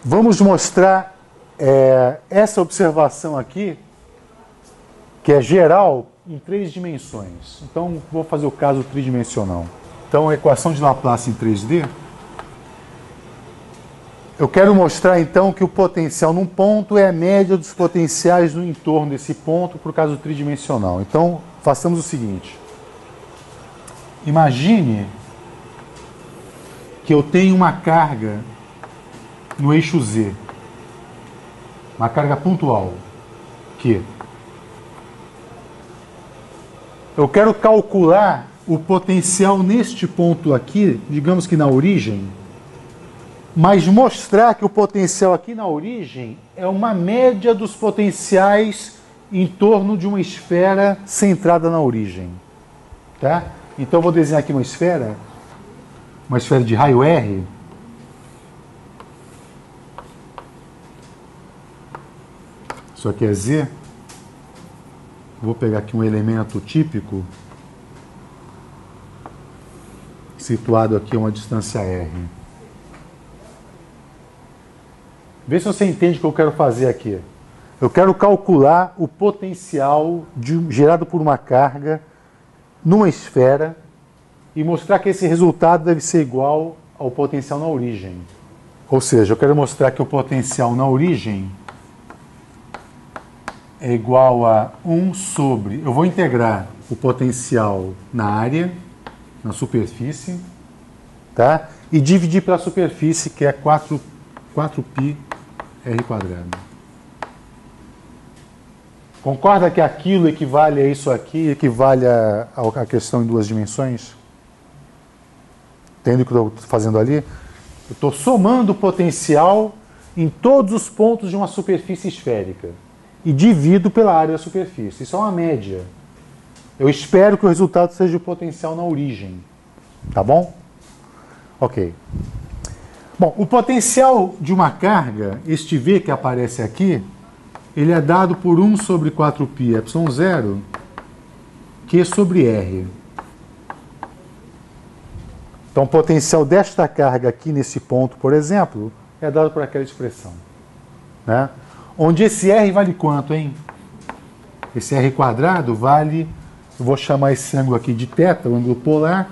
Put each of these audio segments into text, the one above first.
Vamos mostrar essa observação aqui, que é geral, em 3 dimensões. Então, vou fazer o caso tridimensional. Então, a equação de Laplace em 3D. Eu quero mostrar, então, que o potencial num ponto é a média dos potenciais no entorno desse ponto, por caso tridimensional. Então, façamos o seguinte. Imagine que eu tenho uma carga no eixo Z, uma carga pontual, que eu quero calcular o potencial neste ponto aqui, digamos que na origem, mas mostrar que o potencial aqui na origem é uma média dos potenciais em torno de uma esfera centrada na origem. Tá? Então eu vou desenhar aqui uma esfera de raio R. Isso aqui é Z. Vou pegar aqui um elemento típico, situado aqui a uma distância R. Vê se você entende o que eu quero fazer aqui. Eu quero calcular o potencial gerado por uma carga numa esfera e mostrar que esse resultado deve ser igual ao potencial na origem. Ou seja, eu quero mostrar que o potencial na origem é igual a 1 sobre... Eu vou integrar o potencial na área, na superfície, tá? E dividir pela superfície, que é 4πr². Concorda que aquilo equivale a isso aqui, equivale à questão em 2 dimensões? Entende o que eu estou fazendo ali? Eu estou somando o potencial em todos os pontos de uma superfície esférica e divido pela área da superfície. Isso é uma média. Eu espero que o resultado seja o potencial na origem. Tá bom? Ok. Bom, o potencial de uma carga, este V que aparece aqui, ele é dado por 1 sobre 4πε0, Q sobre R. Então, o potencial desta carga aqui nesse ponto, por exemplo, é dado por aquela expressão. Né? Onde esse R vale quanto, hein? Esse R quadrado vale, eu vou chamar esse ângulo aqui de θ, o ângulo polar.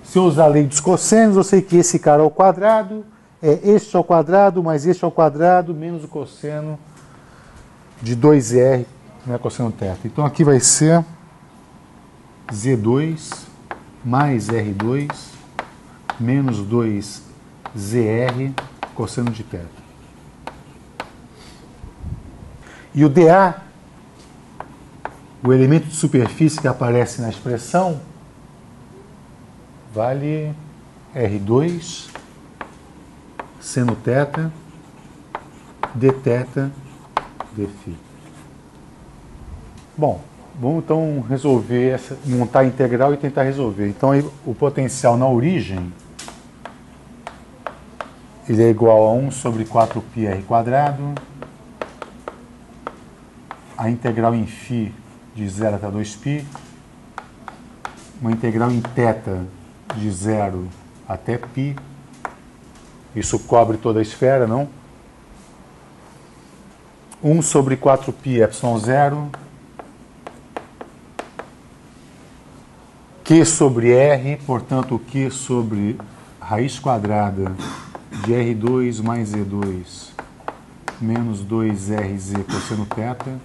Se eu usar a lei dos cossenos, eu sei que esse cara ao quadrado é este ao quadrado mais este ao quadrado menos o cosseno de 2R, né, cosseno θ. Então aqui vai ser Z2 mais R2 menos 2ZR cosseno de θ. E o dA, o elemento de superfície que aparece na expressão, vale R2 seno θ dθ dφ. Bom, vamos então resolver, montar a integral e tentar resolver. Então o potencial na origem ele é igual a 1 sobre 4πr². A integral em φ de 0 até 2π. Uma integral em θ de 0 até π. Isso cobre toda a esfera, não? 1 sobre 4πε0. Q sobre R, portanto, Q sobre raiz quadrada de R2 mais Z2 menos 2RZ cosseno θ,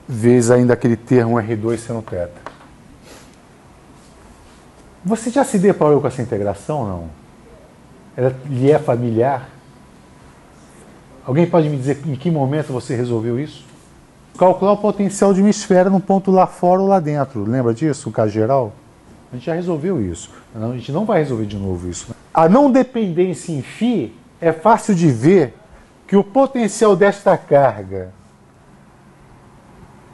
vezes ainda aquele termo R2 seno θ. Você já se deparou com essa integração, não? Ela lhe é familiar? Alguém pode me dizer em que momento você resolveu isso? Calcular o potencial de uma esfera num ponto lá fora ou lá dentro. Lembra disso, o caso geral? A gente já resolveu isso. A gente não vai resolver de novo isso. A não dependência em φ é fácil de ver que o potencial desta carga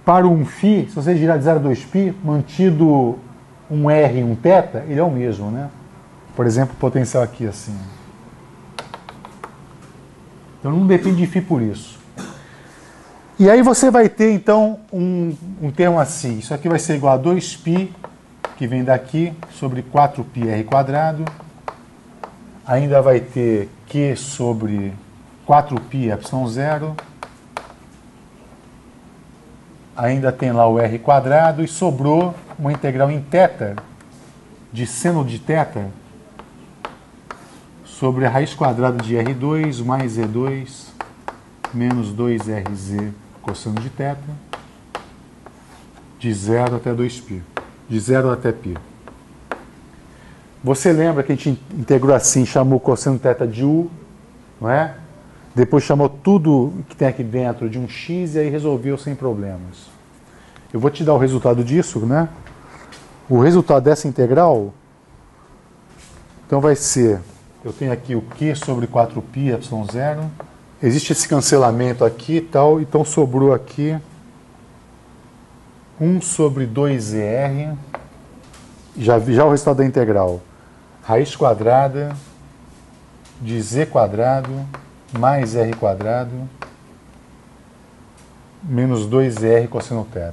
para um φ, se você girar de 0 a 2π, mantido um R e um θ, ele é o mesmo, né? Por exemplo, o potencial aqui assim. Então não depende de φ por isso. E aí você vai ter, então, um termo assim. Isso aqui vai ser igual a 2π, que vem daqui, sobre 4πr². Ainda vai ter Q sobre 4πε0. Ainda tem lá o r². E sobrou uma integral em θ, de seno de θ, sobre a raiz quadrada de R2 mais E2 menos 2RZ cosseno de θ, de 0 até 2π, de 0 até π. Você lembra que a gente integrou assim, chamou o cosseno θ de U, não é? Depois chamou tudo que tem aqui dentro de um x e aí resolveu sem problemas. Eu vou te dar o resultado disso, né? O resultado dessa integral, então vai ser, eu tenho aqui o Q sobre 4πε0, existe esse cancelamento aqui e tal, então sobrou aqui 1 sobre 2ER, já o resultado da integral, raiz quadrada de z² mais r² menos 2R cosseno θ.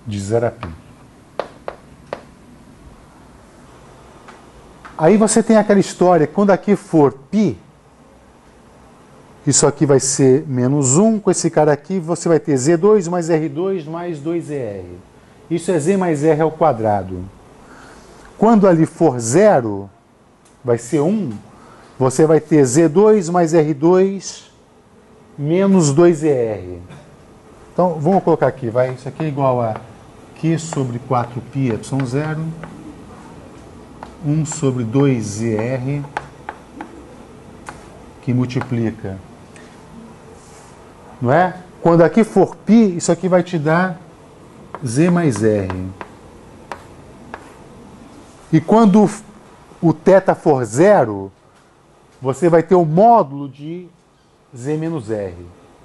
De 0 a π. Aí você tem aquela história, quando aqui for π, isso aqui vai ser menos 1, com esse cara aqui você vai ter Z2 mais R2 mais 2ER. Isso é Z mais R ao quadrado. Quando ali for 0, vai ser 1, você vai ter Z2 mais R2 menos 2ER. Então, vamos colocar aqui, vai. Isso aqui é igual a Q sobre 4πε0, 1 sobre 2ER, que multiplica, não é? Quando aqui for π, isso aqui vai te dar Z mais R. E quando o θ for 0, você vai ter o módulo de Z menos R.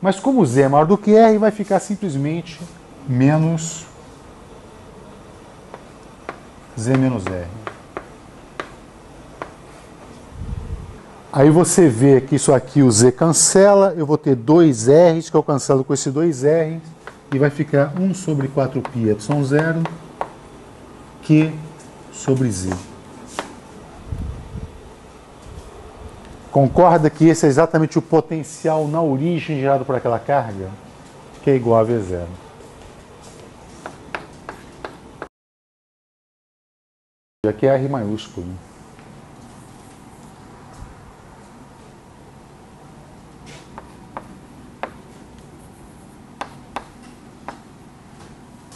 Mas como Z é maior do que R, vai ficar simplesmente menos Z menos R. Aí você vê que isso aqui o Z cancela, eu vou ter 2 R's, que eu cancelo com esse 2 R's, e vai ficar 1 sobre 4πε0, Q sobre Z. Concorda que esse é exatamente o potencial na origem gerado por aquela carga? Que é igual a V0. Aqui é R maiúsculo.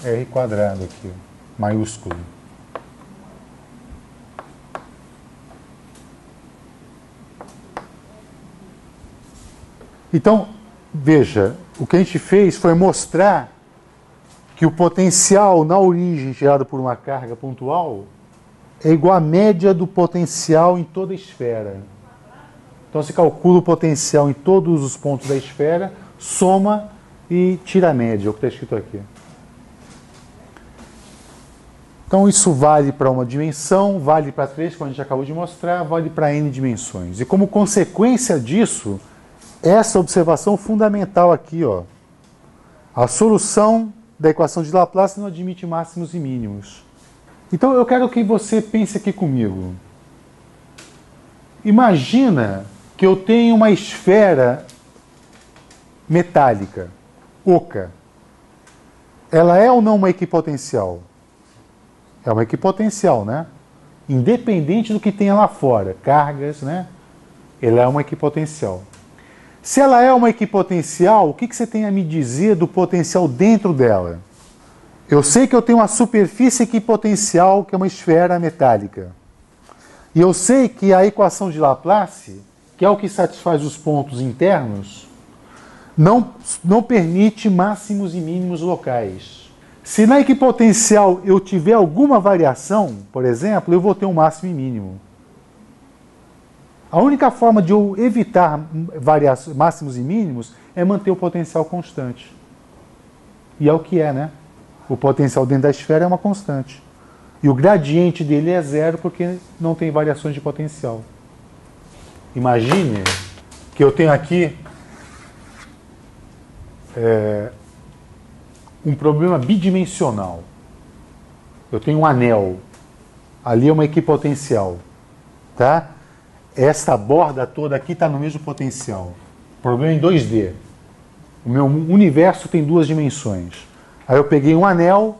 R² aqui, maiúsculo. Então, veja, o que a gente fez foi mostrar que o potencial na origem gerado por uma carga pontual é igual à média do potencial em toda a esfera. Então, você calcula o potencial em todos os pontos da esfera, soma e tira a média, é o que está escrito aqui. Então, isso vale para uma dimensão, vale para 3, como a gente acabou de mostrar, vale para N dimensões. E como consequência disso, essa observação fundamental aqui, ó, a solução da equação de Laplace não admite máximos e mínimos. Então, eu quero que você pense aqui comigo. Imagina que eu tenho uma esfera metálica, oca. Ela é ou não uma equipotencial? É uma equipotencial, né? Independente do que tenha lá fora, cargas, né? Ela é uma equipotencial. Se ela é uma equipotencial, o que você tem a me dizer do potencial dentro dela? Eu sei que eu tenho uma superfície equipotencial, que é uma esfera metálica. E eu sei que a equação de Laplace, que é o que satisfaz os pontos internos, não permite máximos e mínimos locais. Se na equipotencial eu tiver alguma variação, por exemplo, eu vou ter um máximo e mínimo. A única forma de eu evitar máximos e mínimos é manter o potencial constante. E é o que é, né? O potencial dentro da esfera é uma constante. E o gradiente dele é zero porque não tem variações de potencial. Imagine que eu tenho aqui um problema bidimensional. Eu tenho um anel. Ali é uma equipotencial. Tá? Esta borda toda aqui está no mesmo potencial. Problema em 2D. O meu universo tem duas dimensões. Aí eu peguei um anel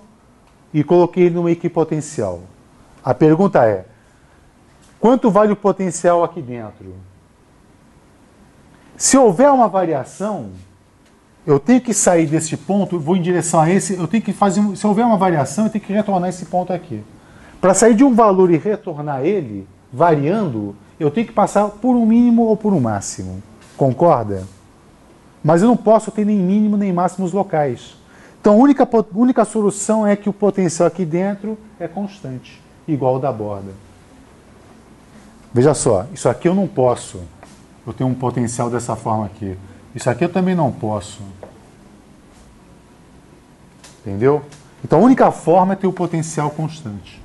e coloquei ele numa equipotencial. A pergunta é: quanto vale o potencial aqui dentro? Se houver uma variação, eu tenho que sair desse ponto, vou em direção a esse, eu tenho que fazer, se houver uma variação, eu tenho que retornar esse ponto aqui. Para sair de um valor e retornar ele, variando, eu tenho que passar por um mínimo ou por um máximo. Concorda? Mas eu não posso ter nem mínimo nem máximos locais. Então a única solução é que o potencial aqui dentro é constante, igual ao da borda. Veja só, isso aqui eu não posso. Eu tenho um potencial dessa forma aqui. Isso aqui eu também não posso. Entendeu? Então a única forma é ter o potencial constante.